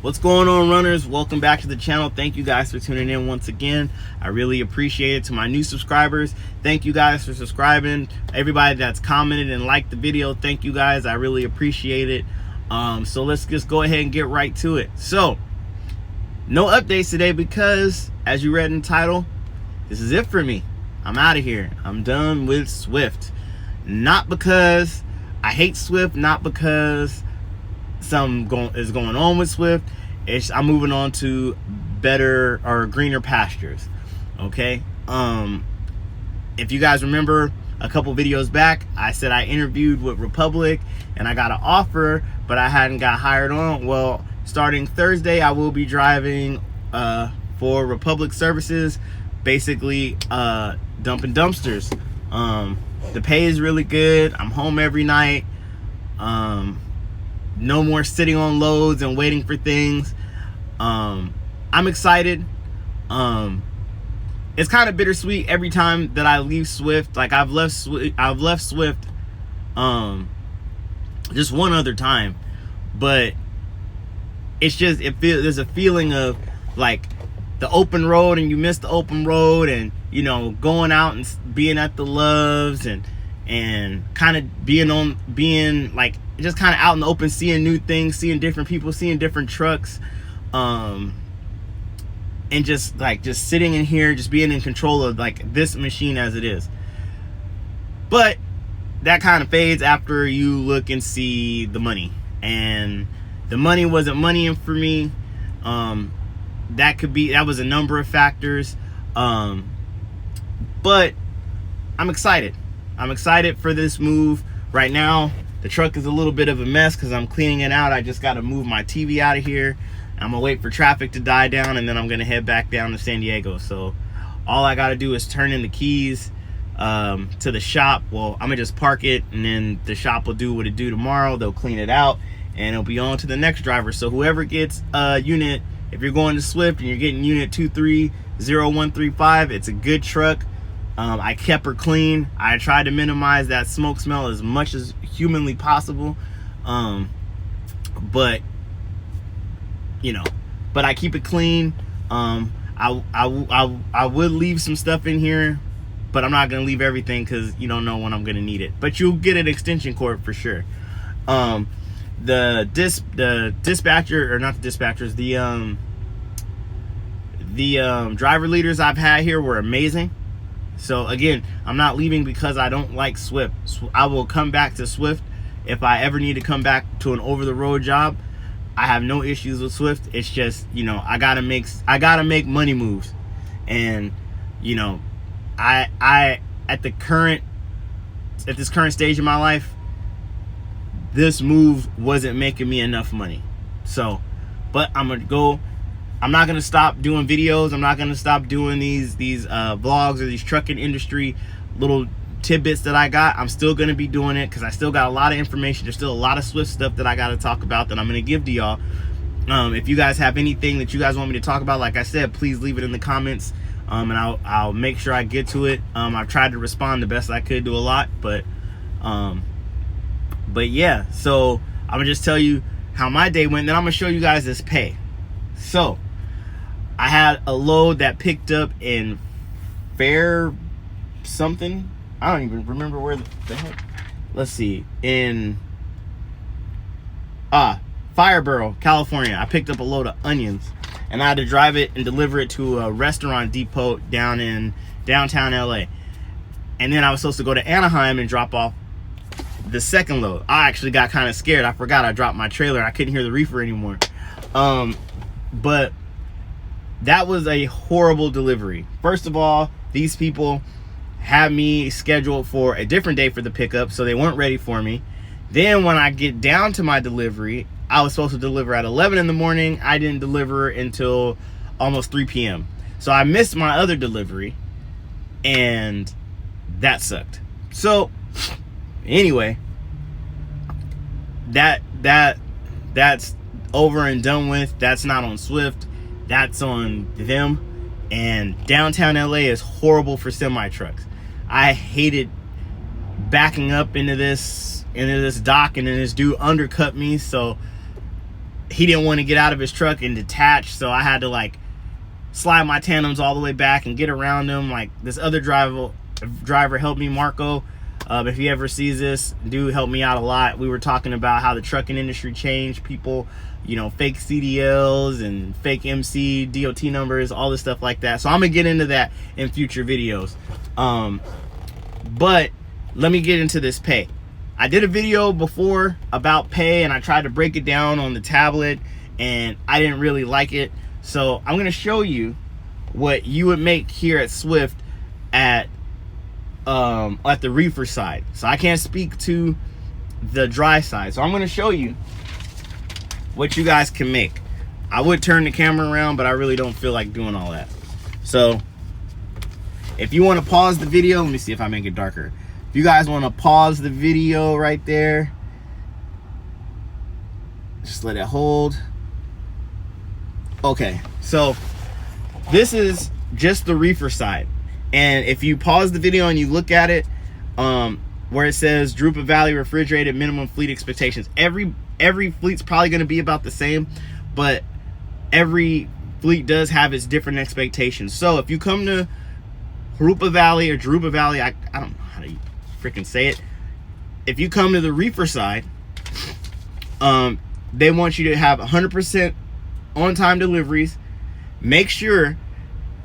What's going on, runners? Welcome back to the channel. Thank you guys for tuning in once again. I really appreciate it. To my new subscribers, thank you guys for subscribing. Everybody that's commented and liked the video, thank you guys. I really appreciate it. So let's just go ahead and get right to it. So no updates today because, as you read in the title, this is it for me. I'm out of here. I'm done with Swift. Not because I hate Swift, not because something is going on with Swift. I'm moving on to better or greener pastures. Okay. If you guys remember a couple videos back, I said I interviewed with Republic and I got an offer, but I hadn't got hired on. Well, starting Thursday, I will be driving for Republic Services, basically dumping dumpsters. The pay is really good. I'm home every night. No more sitting on loads and waiting for things. I'm excited. It's kind of bittersweet every time that I leave Swift. Like I've left Swift just one other time, but it's just there's a feeling of like the open road, and you miss the open road, and you know, going out and being at the Loves and kind of being like just kind of out in the open, seeing new things, seeing different people, seeing different trucks, and just sitting in here, just being in control of like this machine as it is. But that kind of fades after you look and see the money, and the money wasn't money for me. That was a number of factors, but I'm excited. I'm excited for this move. Right now the truck is a little bit of a mess because I'm cleaning it out. I just got to move my TV out of here. I'm gonna wait for traffic to die down, and then I'm gonna head back down to San Diego. So all I got to do is turn in the keys to the shop. Well, I'm gonna just park it, and then the shop will do what it do tomorrow. They'll clean it out, and it'll be on to the next driver. So whoever gets a unit, if you're going to Swift and you're getting unit 230135, it's a good truck. I kept her clean. I tried to minimize that smoke smell as much as humanly possible. But you know, I keep it clean. I would leave some stuff in here, but I'm not gonna leave everything because you don't know when I'm gonna need it. But you'll get an extension cord for sure. The dispatcher, or not the dispatchers, the driver leaders I've had here were amazing. So again, I'm not leaving because I don't like Swift. I will come back to Swift if I ever need to come back to an over-the-road job. I have no issues with Swift. It's just, you know, I gotta make money moves, and you know, I at this current stage in my life, this move wasn't making me enough money. So, but I'm not gonna stop doing videos. I'm not gonna stop doing these vlogs or these trucking industry little tidbits that I got. I'm still gonna be doing it because I still got a lot of information. There's still a lot of Swift stuff that I gotta talk about that I'm gonna give to y'all. If you guys have anything that you guys want me to talk about, like I said, please leave it in the comments, and I'll make sure I get to it. I've tried to respond the best I could to a lot, but yeah. So I'm gonna just tell you how my day went, then I'm gonna show you guys this pay. So I had a load that picked up in Fair something. I don't even remember where the heck. Let's see. In Fireborough, California. I picked up a load of onions, and I had to drive it and deliver it to a restaurant depot down in downtown LA. And then I was supposed to go to Anaheim and drop off the second load. I actually got kind of scared. I forgot I dropped my trailer. I couldn't hear the reefer anymore. But that was a horrible delivery. First of all, these people had me scheduled for a different day for the pickup, so they weren't ready for me. Then when I get down to my delivery, I was supposed to deliver at 11 in the morning. I didn't deliver until almost 3 p.m. So I missed my other delivery, and that sucked. So anyway, that's over and done with. That's not on Swift. That's on them. And downtown LA is horrible for semi trucks. I hated backing up into this dock, and then this dude undercut me. So he didn't want to get out of his truck and detach, so I had to like slide my tandems all the way back and get around him. Like, this other driver helped me, Marco. If he ever sees this, dude helped me out a lot. We were talking about how the trucking industry changed. People, you know, fake CDLs and fake MC, DOT numbers, all this stuff like that. So I'm gonna get into that in future videos. But let me get into this pay. I did a video before about pay, and I tried to break it down on the tablet, and I didn't really like it. So I'm gonna show you what you would make here at Swift at the reefer side. So I can't speak to the dry side, so I'm going to show you what you guys can make. I would turn the camera around, but I really don't feel like doing all that. So if you want to pause the video, let me see if I make it darker. If you guys want to pause the video right there, just let it hold. Okay, so this is just the reefer side. And if you pause the video and you look at it, where it says Drupa Valley refrigerated minimum fleet expectations, every fleet's probably going to be about the same, but every fleet does have its different expectations. So if you come to Drupa Valley or Drupa Valley, I don't know how to freaking say it. If you come to the reefer side, they want you to have 100% on-time deliveries. Make sure,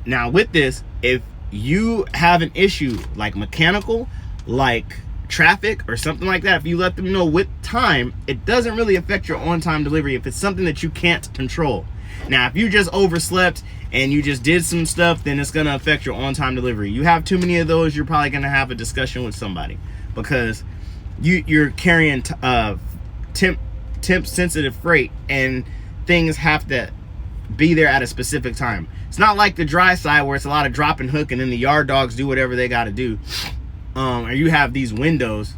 now with this, if you have an issue like mechanical, like traffic or something like that, if you let them know with time, it doesn't really affect your on-time delivery if it's something that you can't control. Now, if you just overslept and you just did some stuff, then it's going to affect your on-time delivery. You have too many of those, you're probably going to have a discussion with somebody, because you're carrying temp sensitive freight, and things have to be there at a specific time. It's not like the dry side where it's a lot of drop and hook and then the yard dogs do whatever they got to do. Or you have these windows,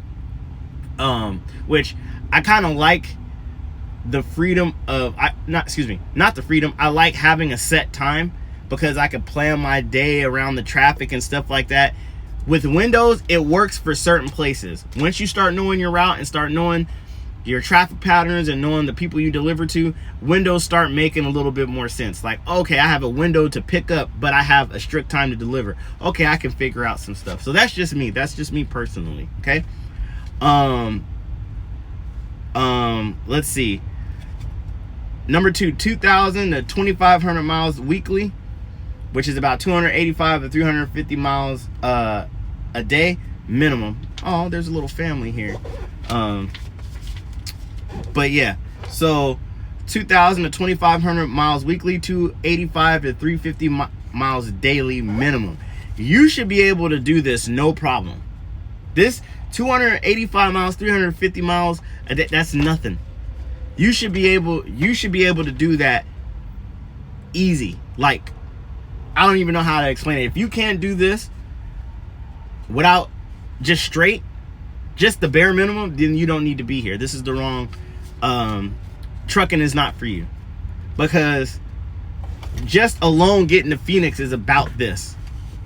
which I kind of like the freedom of, not the freedom, I like having a set time, because I can plan my day around the traffic and stuff like that. With windows, it works for certain places. Once you start knowing your route and start knowing your traffic patterns and knowing the people you deliver to, windows start making a little bit more sense. Like, okay, I have a window to pick up, but I have a strict time to deliver. Okay, I can figure out some stuff. So that's just me. That's just me personally. Okay. Let's see. Number 2, 2,000 to 2,500 miles weekly, which is about 285 to 350 miles a day minimum. Oh, there's a little family here. But yeah, so 2,000 to 2,500 miles weekly, 285 to 350 miles daily minimum. You should be able to do this no problem. This 285 miles, 350 miles, that's nothing. You should be able to do that easy. Like, I don't even know how to explain it. If you can't do this without just the bare minimum, then you don't need to be here. This is the wrong, trucking is not for you, because just alone getting to Phoenix is about this,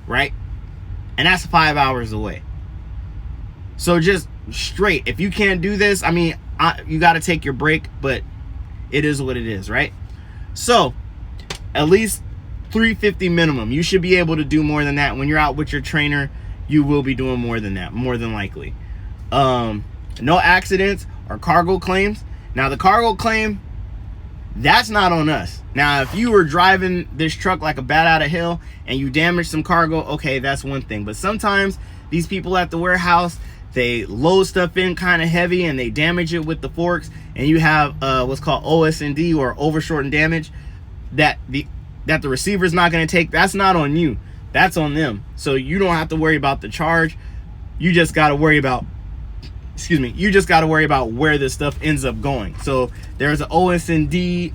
right? And that's 5 hours away. So just straight, if you can't do this, I mean, you got to take your break, but it is what it is, right? So at least 350 minimum. You should be able to do more than that. When you're out with your trainer, you will be doing more than that, more than likely. No accidents or cargo claims. Now the cargo claim, that's not on us. Now if you were driving this truck like a bat out of hell and you damaged some cargo, okay, that's one thing. But sometimes these people at the warehouse, they load stuff in kind of heavy and they damage it with the forks, and you have what's called OS&D, or over shortened damage, that the receiver's not going to take. That's not on you, that's on them. So you don't have to worry about the charge. You just got to worry about, you just got to worry about where this stuff ends up going. So there's an OS&D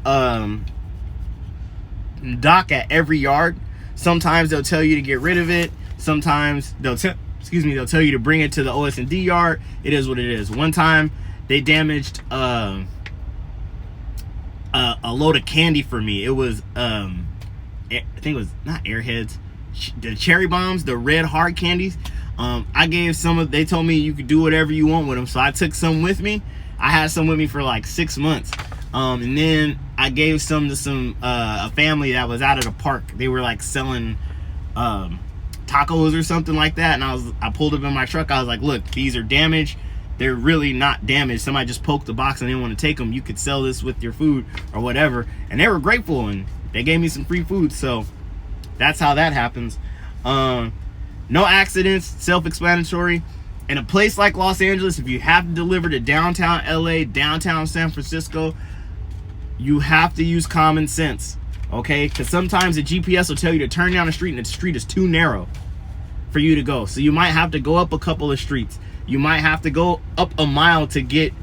dock at every yard. Sometimes they'll tell you to get rid of it. Sometimes they'll tell you to bring it to the OS&D yard. It is what it is. One time they damaged a load of candy for me. It was I think it was not Airheads, the cherry bombs, the red hard candies. I gave some they told me you could do whatever you want with them, so I took some with me. I had some with me for like 6 months. And then I gave some to a family that was out at a park. They were like selling tacos or something like that, and I pulled up in my truck. I was like, look, these are damaged. They're really not damaged. Somebody just poked the box and didn't want to take them. You could sell this with your food or whatever. And they were grateful, and they gave me some free food. So that's how that happens. No accidents, self-explanatory. In a place like Los Angeles, if you have to deliver to downtown LA, downtown San Francisco, you have to use common sense, okay? Because sometimes the GPS will tell you to turn down a street and the street is too narrow for you to go. So you might have to go up a couple of streets. You might have to go up a mile to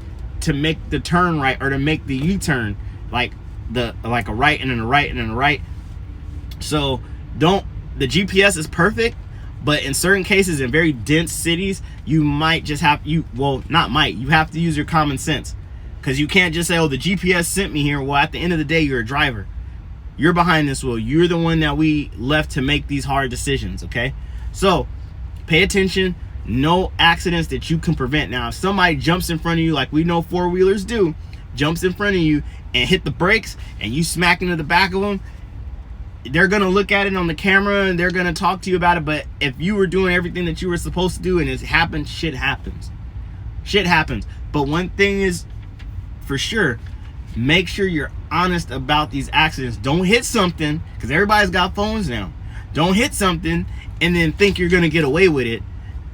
make the turn right, or to make the U-turn, like a right and then a right and then a right. So the GPS is perfect, but in certain cases, in very dense cities, you might just have, you have to use your common sense. Because you can't just say, oh, the GPS sent me here. Well, at the end of the day, you're a driver. You're behind this wheel. You're the one that we left to make these hard decisions, okay? So pay attention. No accidents that you can prevent. Now, if somebody jumps in front of you, like we know four-wheelers do, jumps in front of you and hit the brakes, and you smack into the back of them, they're going to look at it on the camera and they're going to talk to you about it. But if you were doing everything that you were supposed to do and it happened, shit happens. Shit happens. But one thing is for sure, make sure you're honest about these accidents. Don't hit something, because everybody's got phones now. Don't hit something and then think you're going to get away with it,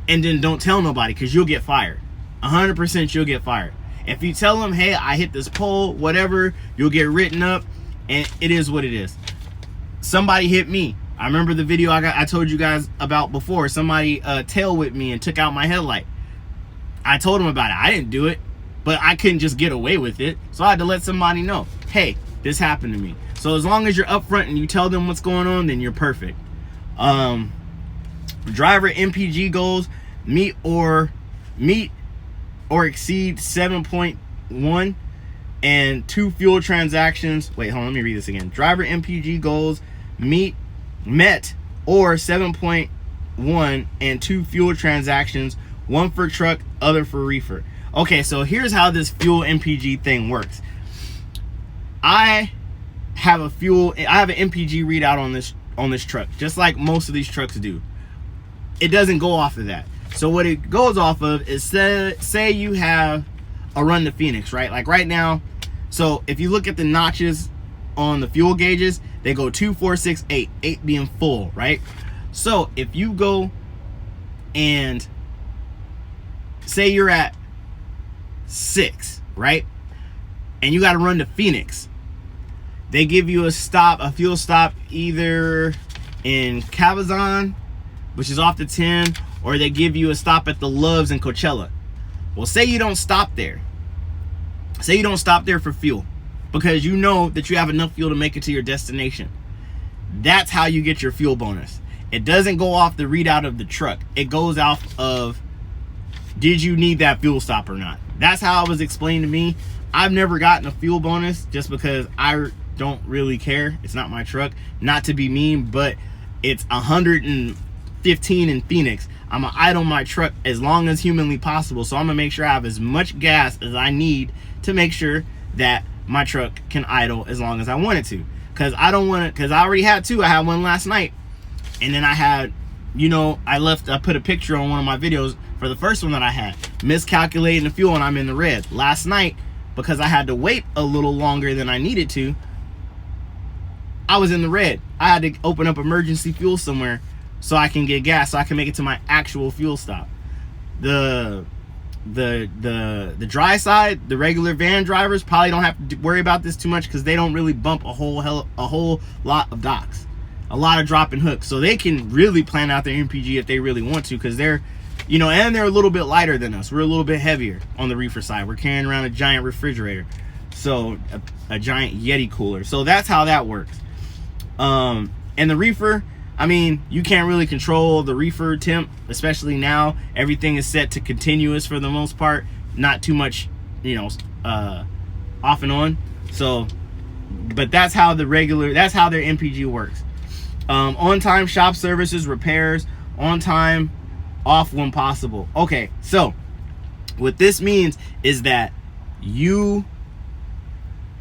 and then don't tell nobody, because you'll get fired. 100% you'll get fired. If you tell them, hey, I hit this pole, whatever, you'll get written up, and it is what it is. Somebody hit me. I remember the video I told you guys about before. Somebody tail whipped me and took out my headlight. I told them about it. I didn't do it, but I couldn't just get away with it. So I had to let somebody know, hey, this happened to me. So as long as you're upfront and you tell them what's going on, then you're perfect. Driver MPG goals: meet or exceed 7.1 and 2 fuel transactions. Wait, hold on, let me read this again. Driver MPG goals met or 7.1 and 2 fuel transactions, 1 for truck, other for reefer. Okay, so here's how this fuel MPG thing works. I have an MPG readout on this truck, just like most of these trucks do. It doesn't go off of that. So what it goes off of is, say you have a run to Phoenix, right? Like right now, so if you look at the notches on the fuel gauges, they go 2, 4, 6, 8, 8 being full, right? So if you go and say you're at 6, right? And you got to run to Phoenix, they give you a fuel stop either in Cabazon, which is off the 10, or they give you a stop at the Loves in Coachella. Well, say you don't stop there. Say you don't stop there for fuel, because you know that you have enough fuel to make it to your destination. That's how you get your fuel bonus. It doesn't go off the readout of the truck. It goes off of, did you need that fuel stop or not? That's how it was explained to me. I've never gotten a fuel bonus just because I don't really care. It's not my truck. Not to be mean, but it's 115 in Phoenix. I'm gonna idle my truck as long as humanly possible. So I'm gonna make sure I have as much gas as I need to make sure that my truck can idle as long as I want it to. Because I don't want to, because I already had 2. I had one last night. And then I had, I put a picture on one of my videos for the first one that I had, miscalculating the fuel, and I'm in the red. Last night, because I had to wait a little longer than I needed to, I was in the red. I had to open up emergency fuel somewhere so I can get gas, so I can make it to my actual fuel stop. The dry side, the regular van drivers probably don't have to worry about this too much, because they don't really bump a whole lot of docks, a lot of dropping hooks, so they can really plan out their MPG if they really want to, because they're, and they're a little bit lighter than us. We're a little bit heavier on the reefer side. We're carrying around a giant refrigerator, so a giant Yeti cooler. So that's how that works. And the reefer, I mean, you can't really control the reefer temp, especially now. Everything is set to continuous for the most part, not too much, off and on. So, but that's how their MPG works. On-time shop services, repairs, on time, off when possible. Okay, so what this means is that you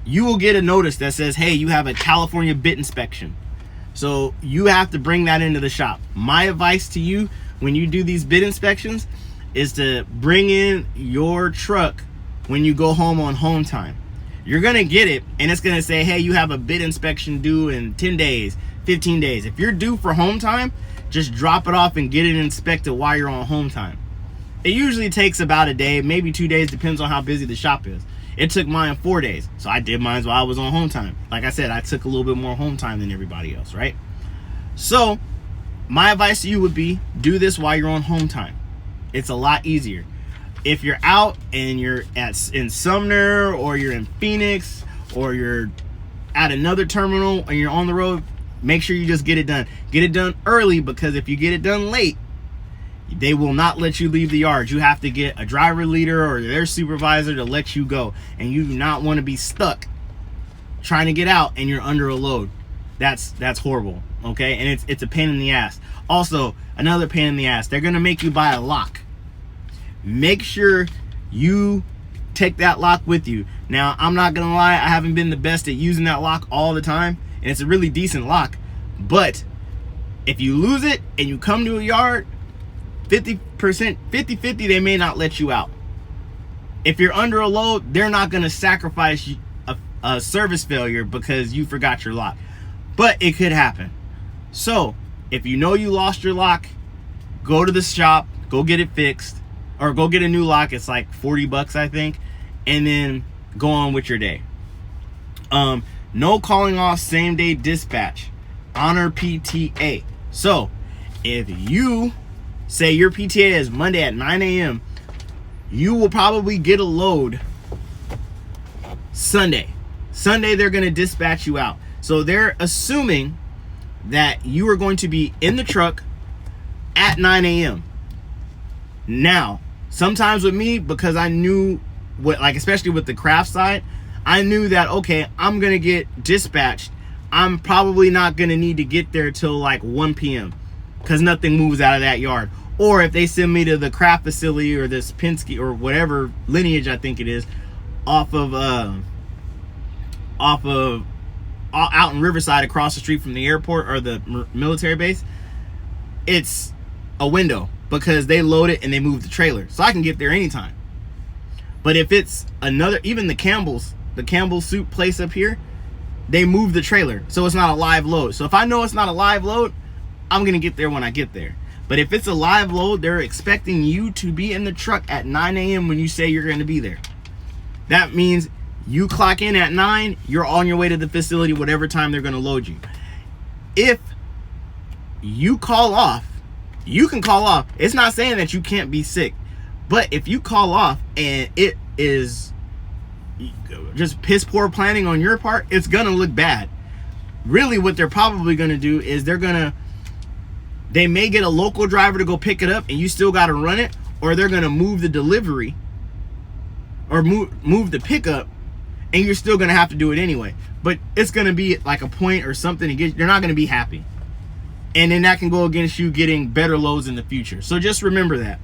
you will get a notice that says, hey, you have a California bit inspection. So you have to bring that into the shop. My advice to you when you do these bit inspections is to bring in your truck when you go home on home time. You're gonna get it and it's gonna say, hey, you have a bit inspection due in 10 days, 15 days. If you're due for home time, just drop it off and get it inspected while you're on home time. It usually takes about a day, maybe 2 days, depends on how busy the shop is. It took mine 4 days, so I did mine while I was on home time. Like I said, I took a little bit more home time than everybody else, right? So my advice to you would be, do this while you're on home time. It's a lot easier. If you're out and you're in Sumner, or you're in Phoenix, or you're at another terminal and you're on the road, make sure you just get it done. Get it done early, because if you get it done late, they will not let you leave the yard. You have to get a driver leader or their supervisor to let you go, and you do not want to be stuck trying to get out and you're under a load. That's horrible, okay? And it's a pain in the ass. Also, another pain in the ass, they're gonna make you buy a lock. Make sure you take that lock with you. Now, I'm not gonna lie, I haven't been the best at using that lock all the time, and it's a really decent lock, but if you lose it and you come to a yard, 50-50, they may not let you out. If you're under a load, they're not going to sacrifice a service failure because you forgot your lock, but it could happen. So if you know you lost your lock, go to the shop, go get it fixed, or go get a new lock. It's like 40 bucks, I think, and then go on with your day. No calling off same day dispatch. Honor PTA. So if you say your PTA is Monday at 9 a.m., you will probably get a load Sunday. Sunday, they're going to dispatch you out. So they're assuming that you are going to be in the truck at 9 a.m. Now, sometimes with me, because I knew what, like, especially with the craft side, I knew that, okay, I'm going to get dispatched. I'm probably not going to need to get there till like 1 p.m. because nothing moves out of that yard. Or if they send me to the craft facility or this Penske or whatever lineage I think it is, out in Riverside across the street from the airport or the military base, it's a window because they load it and they move the trailer, so I can get there anytime. But if it's another, even the Campbell's soup place up here, they move the trailer, so it's not a live load. So if I know it's not a live load, I'm gonna get there when I get there. But if it's a live load, they're expecting you to be in the truck at 9 a.m. when you say you're going to be there. That means you clock in at 9, you're on your way to the facility whatever time they're going to load you. If you call off, you can call off. It's not saying that you can't be sick, but if you call off and it is just piss poor planning on your part, it's going to look bad. Really, what they're probably going to do is they may get a local driver to go pick it up and you still got to run it, or they're going to move the delivery or move the pickup and you're still going to have to do it anyway. But it's going to be like a point or something to get, you're not going to be happy. And then that can go against you getting better loads in the future. So just remember that.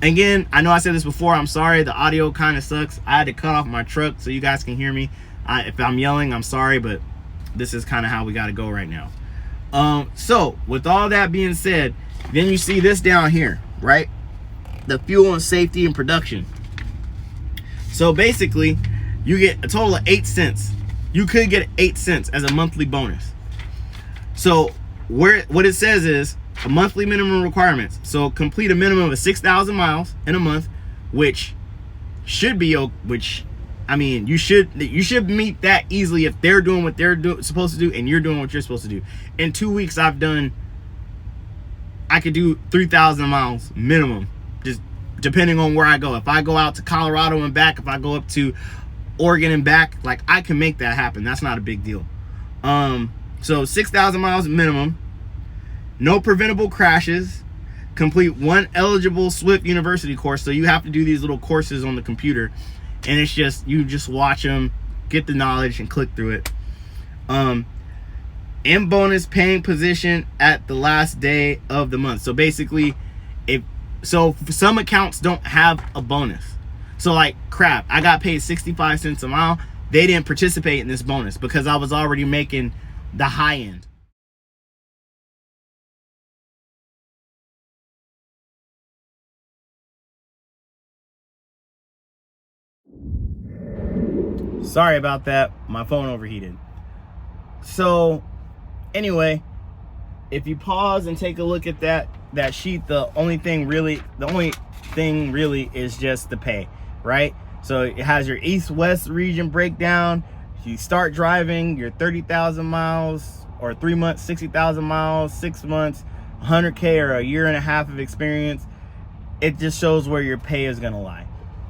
Again, I know I said this before, I'm sorry, the audio kind of sucks. I had to cut off my truck so you guys can hear me. If I'm yelling, I'm sorry, but this is kind of how we got to go right now. So with all that being said, then you see this down here, right? The fuel and safety and production. So basically you get a total of 8 cents. You could get 8 cents as a monthly bonus. So what it says is a monthly minimum requirements. So complete a minimum of 6,000 miles in a month, which should be, I mean, you should meet that easily if they're doing what they're supposed to do and you're doing what you're supposed to do. In 2 weeks, I could do 3,000 miles minimum, just depending on where I go. If I go out to Colorado and back, if I go up to Oregon and back, like, I can make that happen. That's not a big deal. So 6,000 miles minimum, no preventable crashes, complete 1 eligible Swift University course. So you have to do these little courses on the computer. And it's just, you just watch them, get the knowledge, and click through it. And bonus paying position at the last day of the month. So basically, some accounts don't have a bonus. So like, crap, I got paid 65 cents a mile. they didn't participate in this bonus because I was already making the high end. Sorry about that, my phone overheated. So anyway, if you pause and take a look at that sheet, the only thing really is just the pay, right? So it has your east-west region breakdown. You start driving, your 30,000 miles or 3 months, 60,000 miles, 6 months, 100K or a year and a half of experience. It just shows where your pay is gonna lie.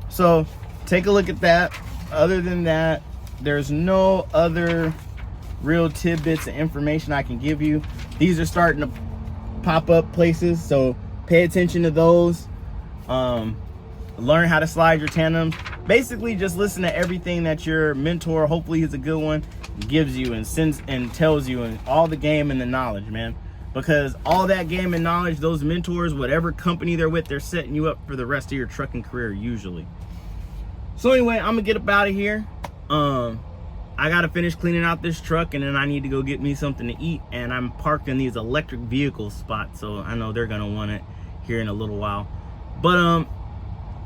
So take a look at that. Other than that, there's no other real tidbits of information I can give you. These are starting to pop up places, so pay attention to those. Learn how to slide your tandems. Basically just listen to everything that your mentor, hopefully he's a good one, gives you and sends and tells you, and all the game and the knowledge, man. Because all that game and knowledge, those mentors, whatever company they're with, they're setting you up for the rest of your trucking career usually. So anyway, I'm gonna get up out of here. I gotta finish cleaning out this truck, and then I need to go get me something to eat. And I'm parked in these electric vehicle spots, so I know they're gonna want it here in a little while. But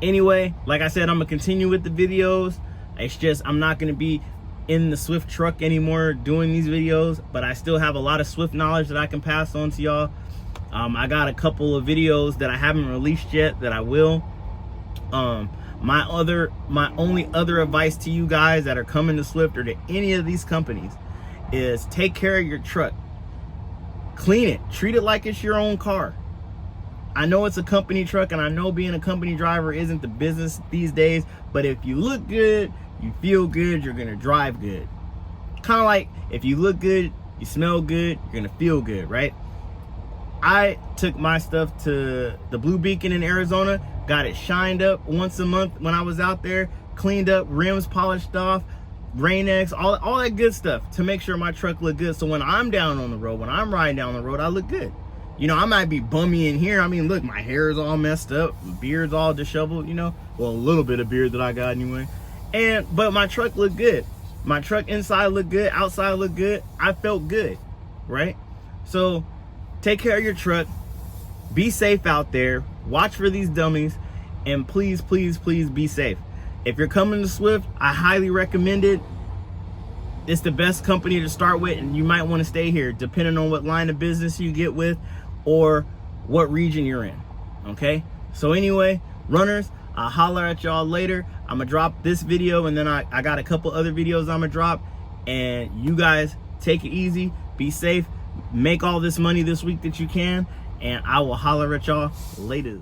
anyway, like I said, I'm gonna continue with the videos. It's just I'm not gonna be in the Swift truck anymore doing these videos, but I still have a lot of Swift knowledge that I can pass on to y'all. I got a couple of videos that I haven't released yet that I will. My only other advice to you guys that are coming to Swift or to any of these companies is take care of your truck. Clean it, treat it like it's your own car. I know it's a company truck, and I know being a company driver isn't the business these days, but if you look good, you feel good, you're gonna drive good. Kind of like if you look good, you smell good, you're gonna feel good, right? I took my stuff to the Blue Beacon in Arizona, got it shined up once a month when I was out there, cleaned up, rims polished off, Rain-X, all that good stuff to make sure my truck looked good. So when I'm down on the road, when I'm riding down the road, I look good. You know, I might be bummy in here. I mean, look, my hair is all messed up, my beard's all disheveled, you know. Well, a little bit of beard that I got anyway. But my truck looked good. My truck inside looked good, outside looked good. I felt good, right? So take care of your truck. Be safe out there. Watch for these dummies. And please, please, please be safe. If you're coming to Swift, I highly recommend it. It's the best company to start with, and you might want to stay here depending on what line of business you get with or what region you're in. Okay? So anyway, runners, I'll holler at y'all later. I'm gonna drop this video, and then I got a couple other videos I'm gonna drop. And you guys take it easy, be safe, make all this money this week that you can, and I will holler at y'all later.